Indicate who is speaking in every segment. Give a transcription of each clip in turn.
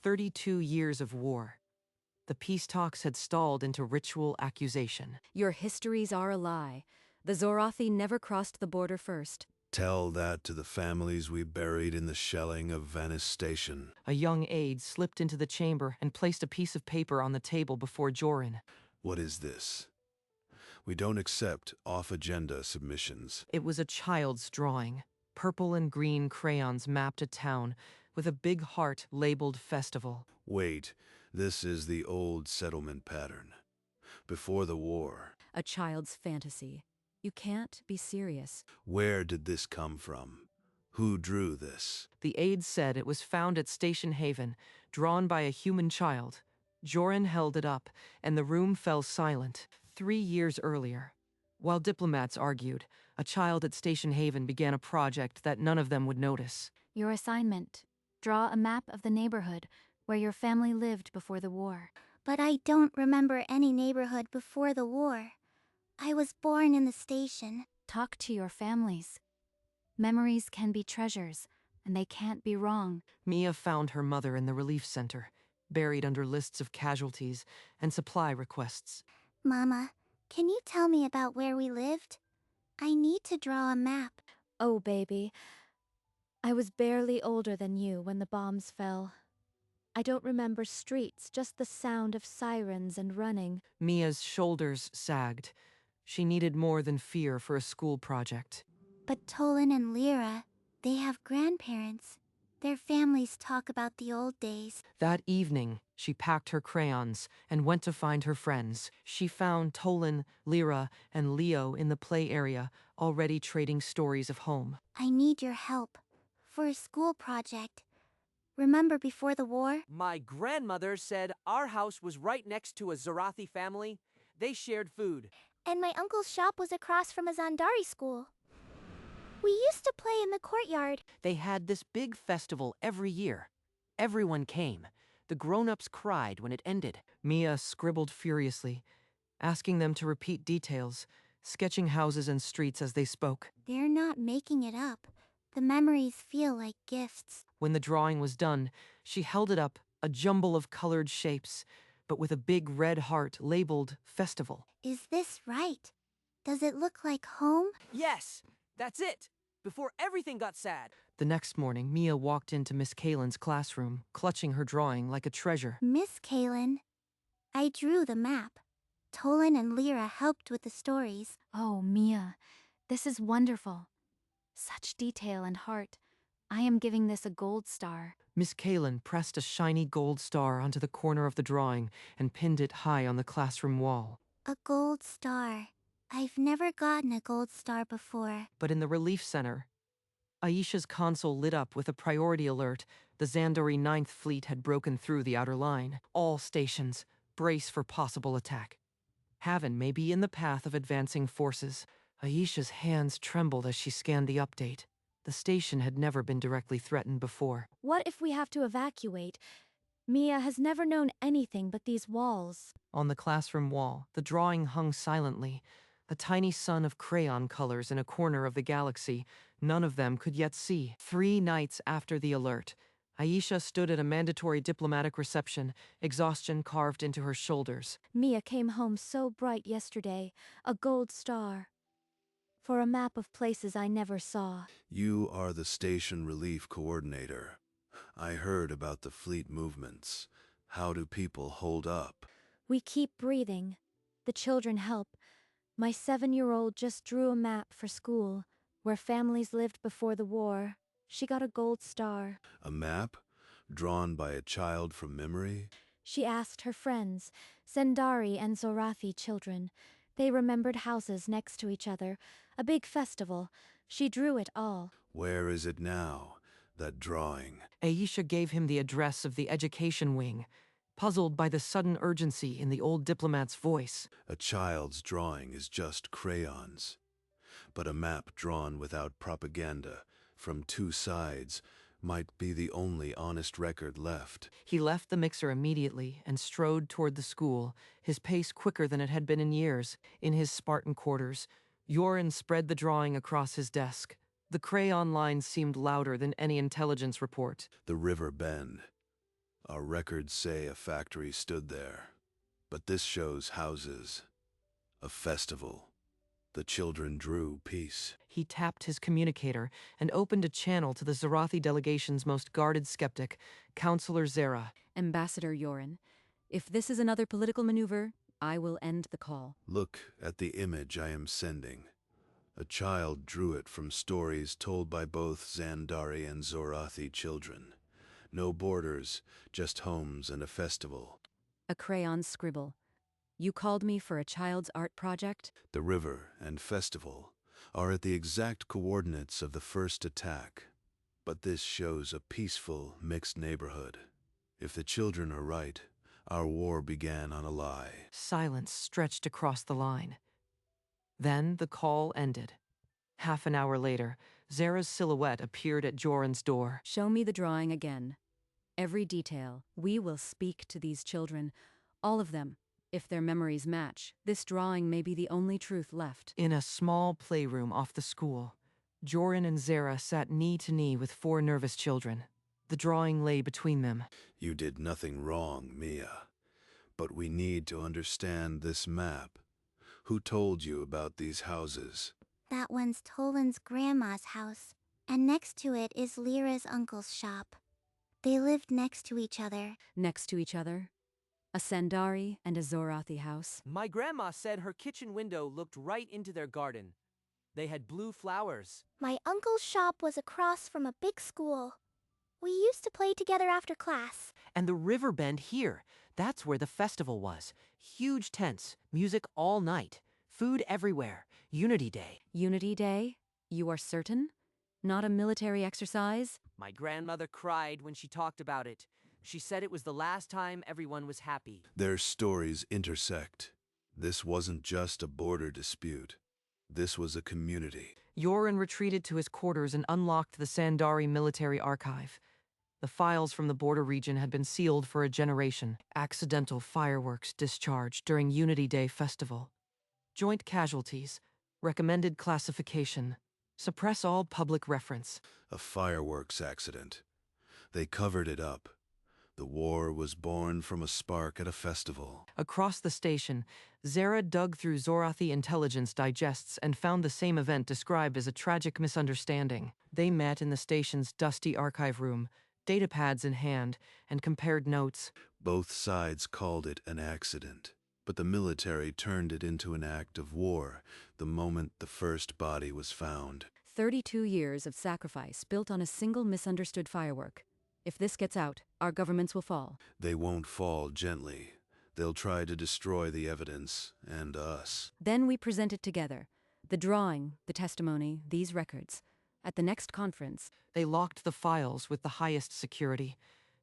Speaker 1: 32 years of war. The peace talks had stalled into ritual accusation.
Speaker 2: Your histories are a lie. The Zorathi never crossed the border first.
Speaker 3: Tell that to the families we buried in the shelling of Venice Station.
Speaker 1: A young aide slipped into the chamber and placed a piece of paper on the table before Joran.
Speaker 3: What is this? We don't accept off-agenda submissions.
Speaker 1: It was a child's drawing. Purple and green crayons mapped a town with a big heart labeled festival.
Speaker 3: Wait, this is the old settlement pattern. Before the war.
Speaker 2: A child's fantasy. You can't be serious.
Speaker 3: Where did this come from? Who drew this?
Speaker 1: The aide said it was found at Station Haven, drawn by a human child. Joran held it up, and the room fell silent. 3 years earlier, while diplomats argued, a child at Station Haven began a project that none of them would notice.
Speaker 4: Your assignment. Draw a map of the neighborhood where your family lived before the war.
Speaker 5: But I don't remember any neighborhood before the war. I was born in the station.
Speaker 4: Talk to your families. Memories can be treasures, and they can't be wrong.
Speaker 1: Mia found her mother in the relief center, buried under lists of casualties and supply requests.
Speaker 5: Mama, can you tell me about where we lived? I need to draw a map.
Speaker 4: Oh, baby. I was barely older than you when the bombs fell. I don't remember streets, just the sound of sirens and running.
Speaker 1: Mia's shoulders sagged. She needed more than fear for a school project.
Speaker 5: But Tolan and Lyra, they have grandparents. Their families talk about the old days.
Speaker 1: That evening, she packed her crayons and went to find her friends. She found Tolan, Lyra, and Leo in the play area, already trading stories of home.
Speaker 5: I need your help for a school project. Remember before the war?
Speaker 6: My grandmother said our house was right next to a Zorathi family. They shared food.
Speaker 5: And my uncle's shop was across from a Zandari school. We used to play in the courtyard.
Speaker 1: They had this big festival every year. Everyone came. The grown-ups cried when it ended. Mia scribbled furiously, asking them to repeat details, sketching houses and streets as they spoke.
Speaker 5: They're not making it up. The memories feel like gifts.
Speaker 1: When the drawing was done, she held it up, a jumble of colored shapes, but with a big red heart labeled Festival.
Speaker 5: Is this right? Does it look like home?
Speaker 6: Yes, that's it. Before everything got sad.
Speaker 1: The next morning, Mia walked into Miss Kalen's classroom, clutching her drawing like a treasure.
Speaker 5: Miss Kalen, I drew the map. Tolan and Lyra helped with the stories.
Speaker 4: Oh, Mia, this is wonderful. Such detail and heart. I am giving this a gold star.
Speaker 1: Miss Kalen pressed a shiny gold star onto the corner of the drawing and pinned it high on the classroom wall.
Speaker 5: A gold star. I've never gotten a gold star before.
Speaker 1: But in the relief center, Aisha's console lit up with a priority alert. The Zandori 9th Fleet had broken through the outer line. All stations, brace for possible attack. Haven may be in the path of advancing forces. Aisha's hands trembled as she scanned the update. The station had never been directly threatened before.
Speaker 4: What if we have to evacuate? Mia has never known anything but these walls.
Speaker 1: On the classroom wall, the drawing hung silently. A tiny sun of crayon colors in a corner of the galaxy none of them could yet see. 3 nights after the alert, Aisha stood at a mandatory diplomatic reception, exhaustion carved into her shoulders.
Speaker 4: Mia came home so bright yesterday, a gold star. For a map of places I never saw.
Speaker 3: You are the station relief coordinator. I heard about the fleet movements. How do people hold up?
Speaker 4: We keep breathing. The children help. My 7-year-old just drew a map for school, where families lived before the war. She got a gold star.
Speaker 3: A map? Drawn by a child from memory?
Speaker 4: She asked her friends, Zandari and Zorathi children. They remembered houses next to each other, a big festival. She drew it all.
Speaker 3: Where is it now, that drawing?
Speaker 1: Aisha gave him the address of the education wing, puzzled by the sudden urgency in the old diplomat's voice.
Speaker 3: A child's drawing is just crayons. But a map drawn without propaganda, from 2 sides, might be the only honest record left.
Speaker 1: He left the mixer immediately and strode toward the school, his pace quicker than it had been in years. In his Spartan quarters, Joran spread the drawing across his desk. The crayon lines seemed louder than any intelligence report.
Speaker 3: The river bend. Our records say a factory stood there, but this shows houses, a festival. The children drew peace.
Speaker 1: He tapped his communicator and opened a channel to the Zorathi delegation's most guarded skeptic, Counselor Zera.
Speaker 2: Ambassador Yoren, if this is another political maneuver, I will end the call.
Speaker 3: Look at the image I am sending. A child drew it from stories told by both Zandari and Zorathi children. No borders, just homes and a festival.
Speaker 2: A crayon scribble. You called me for a child's art project?
Speaker 3: The river and festival are at the exact coordinates of the first attack. But this shows a peaceful, mixed neighborhood. If the children are right, our war began on a lie.
Speaker 1: Silence stretched across the line. Then the call ended. Half an hour later, Zera's silhouette appeared at Joran's door.
Speaker 2: Show me the drawing again. Every detail. We will speak to these children. All of them. If their memories match, this drawing may be the only truth left.
Speaker 1: In a small playroom off the school, Joran and Zera sat knee to knee with 4 nervous children. The drawing lay between them.
Speaker 3: You did nothing wrong, Mia. But we need to understand this map. Who told you about these houses?
Speaker 5: That one's Tolan's grandma's house, and next to it is Lyra's uncle's shop. They lived next to each other.
Speaker 2: Next to each other? A Sandari and a Zorathi house.
Speaker 6: My grandma said her kitchen window looked right into their garden. They had blue flowers.
Speaker 7: My uncle's shop was across from a big school. We used to play together after class.
Speaker 1: And the river bend here, that's where the festival was. Huge tents, music all night, food everywhere, Unity Day.
Speaker 2: Unity Day? You are certain? Not a military exercise?
Speaker 6: My grandmother cried when she talked about it. She said it was the last time everyone was happy.
Speaker 3: Their stories intersect. This wasn't just a border dispute. This was a community.
Speaker 1: Joran retreated to his quarters and unlocked the Sandari military archive. The files from the border region had been sealed for a generation. Accidental fireworks discharged during Unity Day festival. Joint casualties. Recommended classification. Suppress all public reference.
Speaker 3: A fireworks accident. They covered it up. The war was born from a spark at a festival.
Speaker 1: Across the station, Zera dug through Zorathi intelligence digests and found the same event described as a tragic misunderstanding. They met in the station's dusty archive room, datapads in hand, and compared notes.
Speaker 3: Both sides called it an accident, but the military turned it into an act of war the moment the first body was found.
Speaker 2: 32 years of sacrifice built on a single misunderstood firework. If this gets out, our governments will fall.
Speaker 3: They won't fall gently. They'll try to destroy the evidence, and us.
Speaker 2: Then we present it together. The drawing, the testimony, these records. At the next conference,
Speaker 1: They locked the files with the highest security,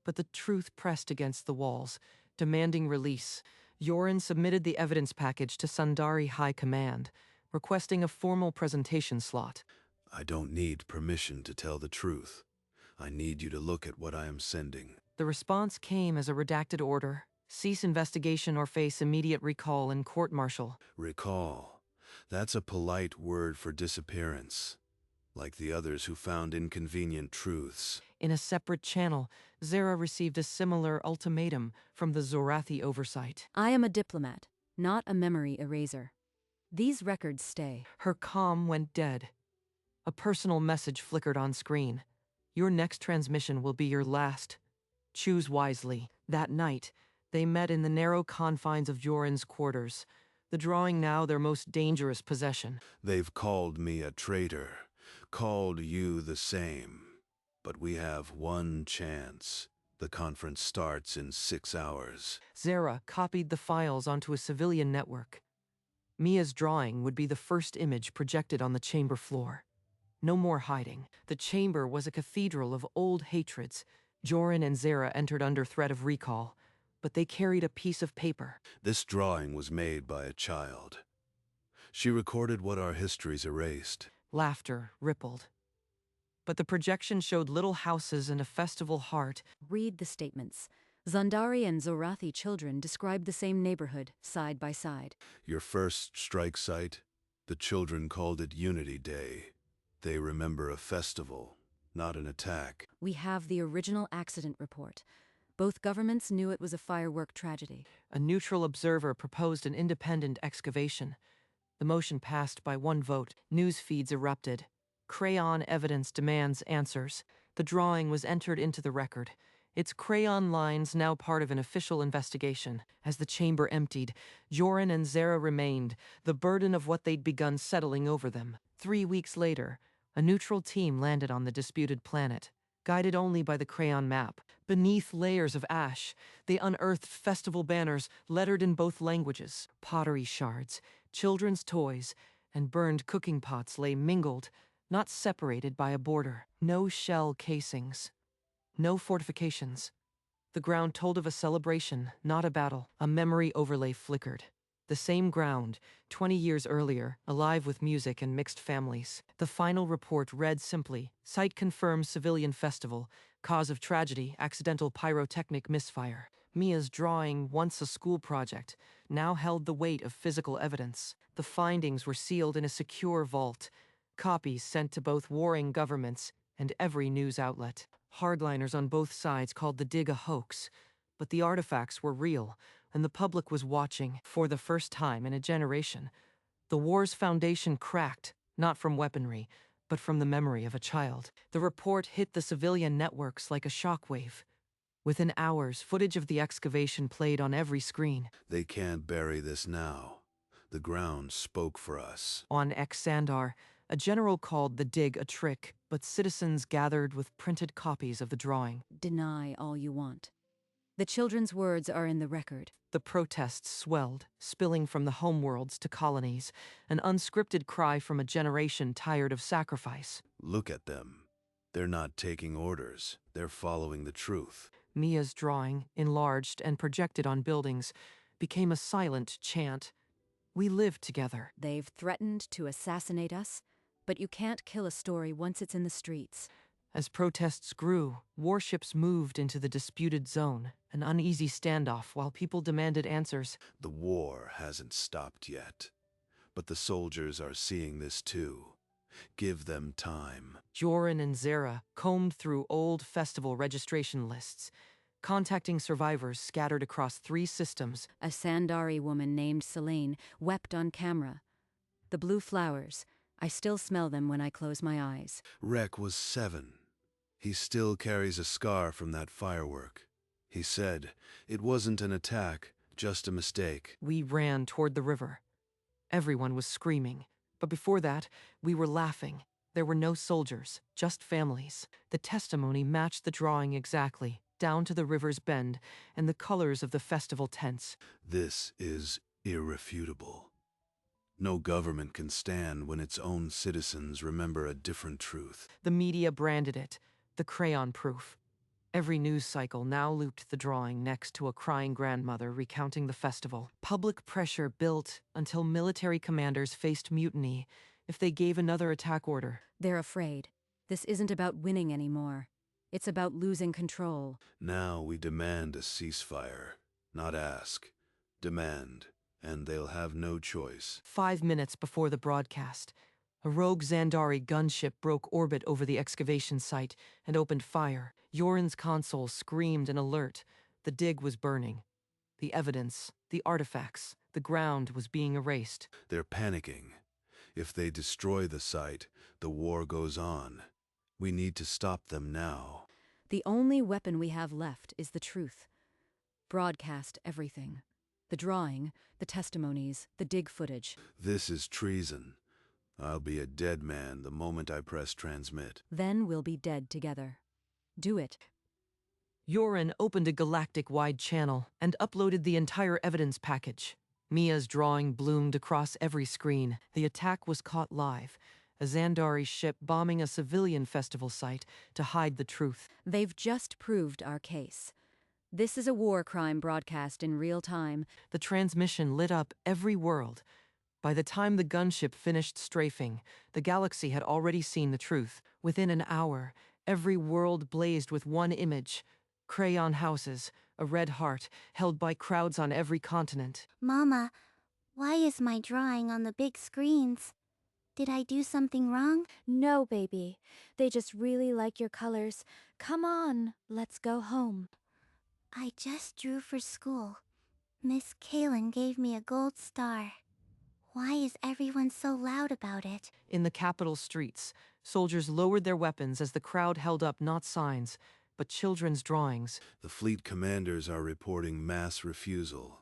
Speaker 1: but the truth pressed against the walls, demanding release. Joran submitted the evidence package to Sandari High Command, requesting a formal presentation slot.
Speaker 3: I don't need permission to tell the truth. I need you to look at what I am sending.
Speaker 1: The response came as a redacted order: cease investigation or face immediate recall and court-martial.
Speaker 3: Recall. That's a polite word for disappearance. Like the others who found inconvenient truths.
Speaker 1: In a separate channel, Zera received a similar ultimatum from the Zorathi oversight.
Speaker 2: I am a diplomat, not a memory eraser. These records stay.
Speaker 1: Her comm went dead. A personal message flickered on screen. Your next transmission will be your last. Choose wisely. That night, they met in the narrow confines of Joran's quarters, the drawing now their most dangerous possession.
Speaker 3: They've called me a traitor, called you the same. But we have one chance. The conference starts in 6 hours.
Speaker 1: Zera copied the files onto a civilian network. Mia's drawing would be the first image projected on the chamber floor. No more hiding. The chamber was a cathedral of old hatreds. Joran and Zera entered under threat of recall, but they carried a piece of paper.
Speaker 3: This drawing was made by a child. She recorded what our histories erased.
Speaker 1: Laughter rippled. But the projection showed little houses and a festival heart.
Speaker 2: Read the statements. Zandari and Zorathi children describe the same neighborhood, side by side.
Speaker 3: Your first strike site, the children called it Unity Day. They remember a festival, not an attack.
Speaker 2: We have the original accident report. Both governments knew it was a firework tragedy.
Speaker 1: A neutral observer proposed an independent excavation. The motion passed by one vote. News feeds erupted. Crayon evidence demands answers. The drawing was entered into the record. Its crayon lines now part of an official investigation. As the chamber emptied, Joran and Zara remained, the burden of what they'd begun settling over them. 3 weeks later, a neutral team landed on the disputed planet. Guided only by the crayon map, beneath layers of ash, they unearthed festival banners lettered in both languages. Pottery shards, children's toys, and burned cooking pots lay mingled, not separated by a border. No shell casings. No fortifications. The ground told of a celebration, not a battle. A memory overlay flickered. The same ground, 20 years earlier, alive with music and mixed families. The final report read simply, Site confirms civilian festival, cause of tragedy, accidental pyrotechnic misfire. Mia's drawing, once a school project, now held the weight of physical evidence. The findings were sealed in a secure vault, copies sent to both warring governments and every news outlet. Hardliners on both sides called the dig a hoax, but the artifacts were real, and the public was watching for the first time in a generation. The war's foundation cracked, not from weaponry, but from the memory of a child. The report hit the civilian networks like a shockwave. Within hours, footage of the excavation played on every screen.
Speaker 3: They can't bury this now. The ground spoke for us.
Speaker 1: On Xandar, a general called the dig a trick, but citizens gathered with printed copies of the drawing.
Speaker 2: Deny all you want. The children's words are in the record.
Speaker 1: The protests swelled, spilling from the homeworlds to colonies, an unscripted cry from a generation tired of sacrifice.
Speaker 3: Look at them. They're not taking orders. They're following the truth.
Speaker 1: Mia's drawing, enlarged and projected on buildings, became a silent chant. We live together.
Speaker 2: They've threatened to assassinate us, but you can't kill a story once it's in the streets.
Speaker 1: As protests grew, warships moved into the disputed zone, an uneasy standoff while people demanded answers.
Speaker 3: The war hasn't stopped yet. But the soldiers are seeing this too. Give them time.
Speaker 1: Joran and Zara combed through old festival registration lists, contacting survivors scattered across 3 systems.
Speaker 2: A Sandari woman named Selene wept on camera. The blue flowers, I still smell them when I close my eyes.
Speaker 3: Rek was 7. He still carries a scar from that firework. He said it wasn't an attack, just a mistake.
Speaker 1: We ran toward the river. Everyone was screaming, but before that, we were laughing. There were no soldiers, just families. The testimony matched the drawing exactly, down to the river's bend and the colors of the festival tents.
Speaker 3: This is irrefutable. No government can stand when its own citizens remember a different truth.
Speaker 1: The media branded it, the crayon proof. Every news cycle now looped the drawing next to a crying grandmother recounting the festival. Public pressure built until military commanders faced mutiny if they gave another attack order.
Speaker 2: They're afraid. This isn't about winning anymore. It's about losing control.
Speaker 3: Now we demand a ceasefire, not ask. Demand, and they'll have no choice.
Speaker 1: 5 minutes before the broadcast, a rogue Zandari gunship broke orbit over the excavation site and opened fire. Joran's console screamed an alert. The dig was burning. The evidence, the artifacts, the ground was being erased.
Speaker 3: They're panicking. If they destroy the site, the war goes on. We need to stop them now.
Speaker 2: The only weapon we have left is the truth. Broadcast everything. The drawing, the testimonies, the dig footage.
Speaker 3: This is treason. I'll be a dead man the moment I press transmit.
Speaker 2: Then we'll be dead together. Do it.
Speaker 1: Joran opened a galactic-wide channel and uploaded the entire evidence package. Mia's drawing bloomed across every screen. The attack was caught live, a Zandari ship bombing a civilian festival site to hide the truth.
Speaker 2: They've just proved our case. This is a war crime broadcast in real time.
Speaker 1: The transmission lit up every world. By the time the gunship finished strafing, the galaxy had already seen the truth. Within an hour, every world blazed with one image: crayon houses, a red heart, held by crowds on every continent.
Speaker 5: Mama, why is my drawing on the big screens? Did I do something wrong?
Speaker 4: No, baby. They just really like your colors. Come on, let's go home.
Speaker 5: I just drew for school. Miss Kaylin gave me a gold star. Why is everyone so loud about it?
Speaker 1: In the capital streets, soldiers lowered their weapons as the crowd held up not signs, but children's drawings.
Speaker 3: The fleet commanders are reporting mass refusal.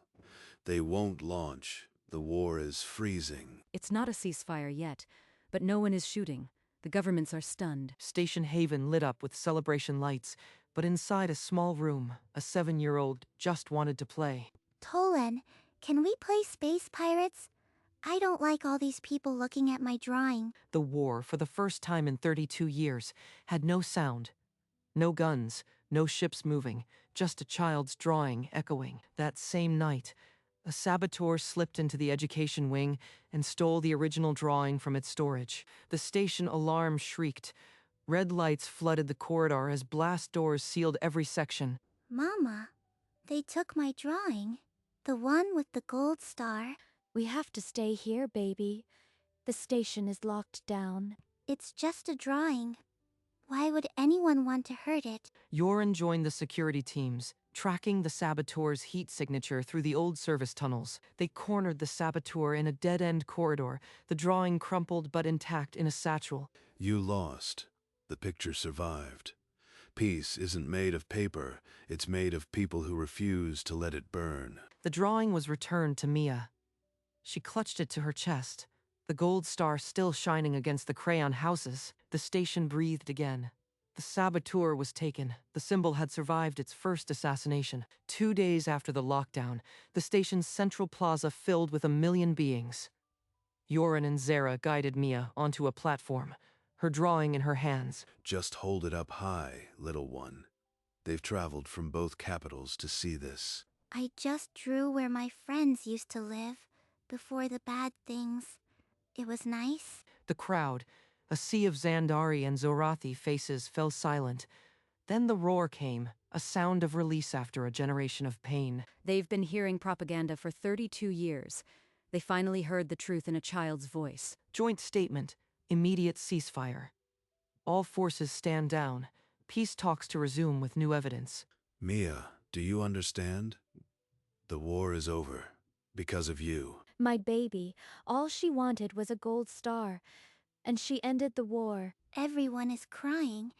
Speaker 3: They won't launch. The war is freezing.
Speaker 2: It's not a ceasefire yet, but no one is shooting. The governments are stunned.
Speaker 1: Station Haven lit up with celebration lights, but inside a small room, a 7-year-old just wanted to play.
Speaker 5: Tolan, can we play Space Pirates? I don't like all these people looking at my drawing.
Speaker 1: The war, for the first time in 32 years, had no sound. No guns, no ships moving, just a child's drawing echoing. That same night, a saboteur slipped into the education wing and stole the original drawing from its storage. The station alarm shrieked. Red lights flooded the corridor as blast doors sealed every section.
Speaker 5: Mama, they took my drawing. The one with the gold star.
Speaker 4: We have to stay here, baby. The station is locked down.
Speaker 5: It's just a drawing. Why would anyone want to hurt it?
Speaker 1: Yoren joined the security teams, tracking the saboteur's heat signature through the old service tunnels. They cornered the saboteur in a dead-end corridor, the drawing crumpled but intact in a satchel.
Speaker 3: You lost. The picture survived. Peace isn't made of paper. It's made of people who refuse to let it burn.
Speaker 1: The drawing was returned to Mia. She clutched it to her chest, the gold star still shining against the crayon houses. The station breathed again. The saboteur was taken. The symbol had survived its first assassination. 2 days after the lockdown, the station's central plaza filled with 1 million beings. Yoren and Zara guided Mia onto a platform, her drawing in her hands.
Speaker 3: Just hold it up high, little one. They've traveled from both capitals to see this.
Speaker 5: I just drew where my friends used to live, before the bad things. It was nice.
Speaker 1: The crowd, a sea of Zandari and Zorathi faces, fell silent. Then the roar came, a sound of release after a generation of pain.
Speaker 2: They've been hearing propaganda for 32 years. They finally heard the truth in a child's voice.
Speaker 1: Joint statement, immediate ceasefire. All forces stand down. Peace talks to resume with new evidence.
Speaker 3: Mia, do you understand? The war is over. Because of you.
Speaker 4: My baby, all she wanted was a gold star, and she ended the war.
Speaker 5: Everyone is crying,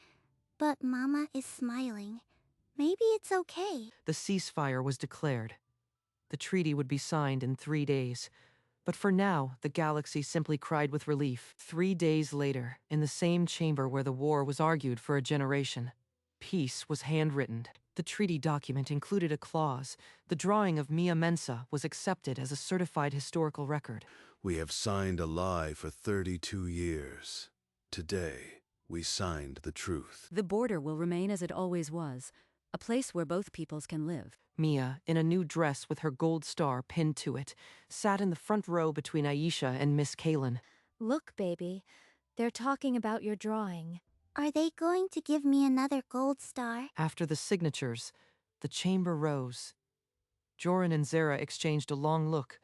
Speaker 5: but Mama is smiling. Maybe it's okay.
Speaker 1: The ceasefire was declared. The treaty would be signed in 3 days. But for now, the galaxy simply cried with relief. 3 days later, in the same chamber where the war was argued for a generation, peace was handwritten. The treaty document included a clause. The drawing of Mia Mensa was accepted as a certified historical record.
Speaker 3: We have signed a lie for 32 years. Today, we signed the truth.
Speaker 2: The border will remain as it always was, a place where both peoples can live.
Speaker 1: Mia, in a new dress with her gold star pinned to it, sat in the front row between Aisha and Miss Kaylin.
Speaker 4: Look, baby, they're talking about your drawing.
Speaker 5: Are they going to give me another gold star?
Speaker 1: After the signatures, the chamber rose. Joran and Zara exchanged a long look,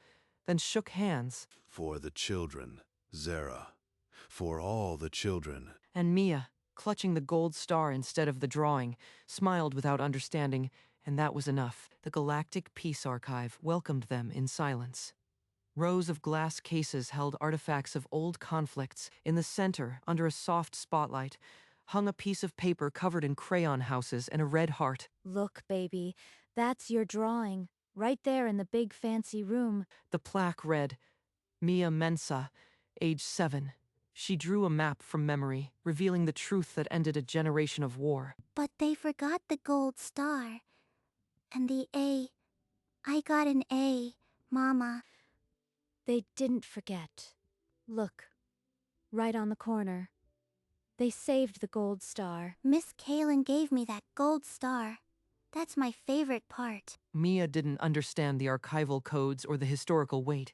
Speaker 1: then shook hands.
Speaker 3: For the children, Zara. For all the children.
Speaker 1: And Mia, clutching the gold star instead of the drawing, smiled without understanding, and that was enough. The Galactic Peace Archive welcomed them in silence. Rows of glass cases held artifacts of old conflicts. In the center, under a soft spotlight, hung a piece of paper covered in crayon houses and a red heart.
Speaker 4: Look, baby, that's your drawing, right there in the big fancy room.
Speaker 1: The plaque read, Mia Mensa, age 7. She drew a map from memory, revealing the truth that ended a generation of war.
Speaker 5: But they forgot the gold star. And the A. I got an A, Mama.
Speaker 4: They didn't forget. Look, right on the corner. They saved the gold star.
Speaker 5: Miss Kaylin gave me that gold star. That's my favorite part.
Speaker 1: Mia didn't understand the archival codes or the historical weight.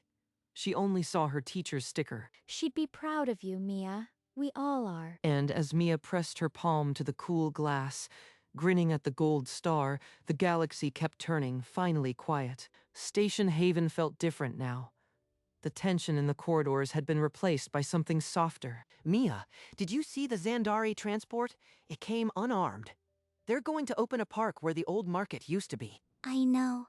Speaker 1: She only saw her teacher's sticker.
Speaker 4: She'd be proud of you, Mia. We all are.
Speaker 1: And as Mia pressed her palm to the cool glass, grinning at the gold star, the galaxy kept turning, finally quiet. Station Haven felt different now. The tension in the corridors had been replaced by something softer.
Speaker 6: Mia, did you see the Zandari transport? It came unarmed.
Speaker 1: They're going to open a park where the old market used to be.
Speaker 5: I know.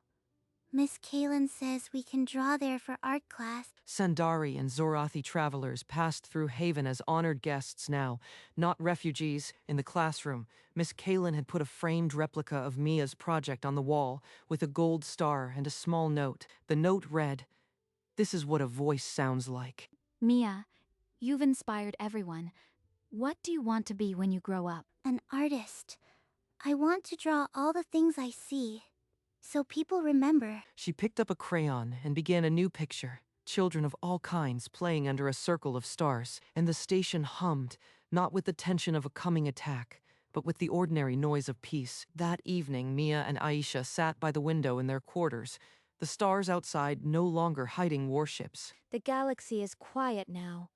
Speaker 5: Miss Kaylin says we can draw there for art class.
Speaker 1: Sandari and Zorathi travelers passed through Haven as honored guests now, not refugees. In the classroom, Miss Kaylin had put a framed replica of Mia's project on the wall with a gold star and a small note. The note read, "This is what a voice sounds like."
Speaker 4: Mia, you've inspired everyone. What do you want to be when you grow up?
Speaker 5: An artist. I want to draw all the things I see, so people remember.
Speaker 1: She picked up a crayon and began a new picture. Children of all kinds playing under a circle of stars, and the station hummed, not with the tension of a coming attack, but with the ordinary noise of peace. That evening, Mia and Aisha sat by the window in their quarters, the stars outside no longer hiding warships.
Speaker 4: The galaxy is quiet now.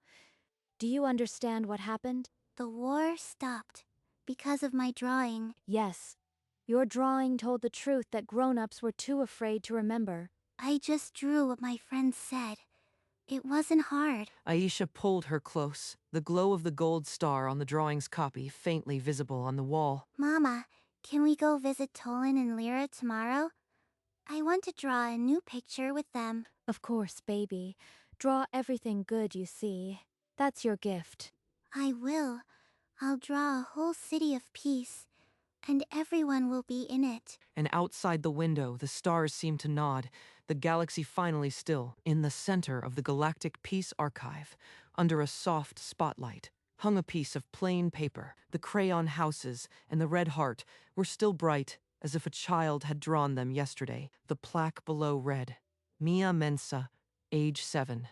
Speaker 4: Do you understand what happened?
Speaker 5: The war stopped because of my drawing.
Speaker 4: Yes. Your drawing told the truth that grown-ups were too afraid to remember.
Speaker 5: I just drew what my friends said. It wasn't hard.
Speaker 1: Aisha pulled her close, the glow of the gold star on the drawing's copy faintly visible on the wall.
Speaker 5: Mama, can we go visit Tolan and Lyra tomorrow? I want to draw a new picture with them.
Speaker 4: Of course, baby. Draw everything good you see. That's your gift.
Speaker 5: I will. I'll draw a whole city of peace, and everyone will be in it.
Speaker 1: And outside the window, the stars seemed to nod, the galaxy finally still. In the center of the Galactic Peace Archive, under a soft spotlight, hung a piece of plain paper. The crayon houses and the red heart were still bright, as if a child had drawn them yesterday. The plaque below read, "Mia Mensa, age 7.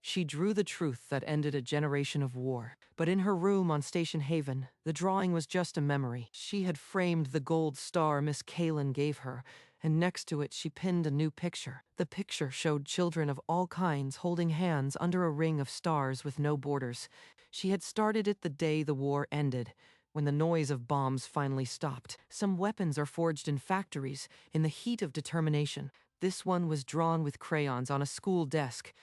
Speaker 1: She drew the truth that ended a generation of war. But in her room on Station Haven, the drawing was just a memory. She had framed the gold star Miss Kaylin gave her, and next to it she pinned a new picture. The picture showed children of all kinds holding hands under a ring of stars with no borders. She had started it the day the war ended, when the noise of bombs finally stopped. Some weapons are forged in factories, in the heat of determination. This one was drawn with crayons on a school desk,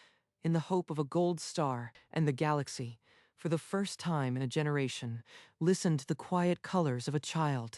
Speaker 1: in the hope of a gold star, and the galaxy, for the first time in a generation, listened to the quiet colors of a child.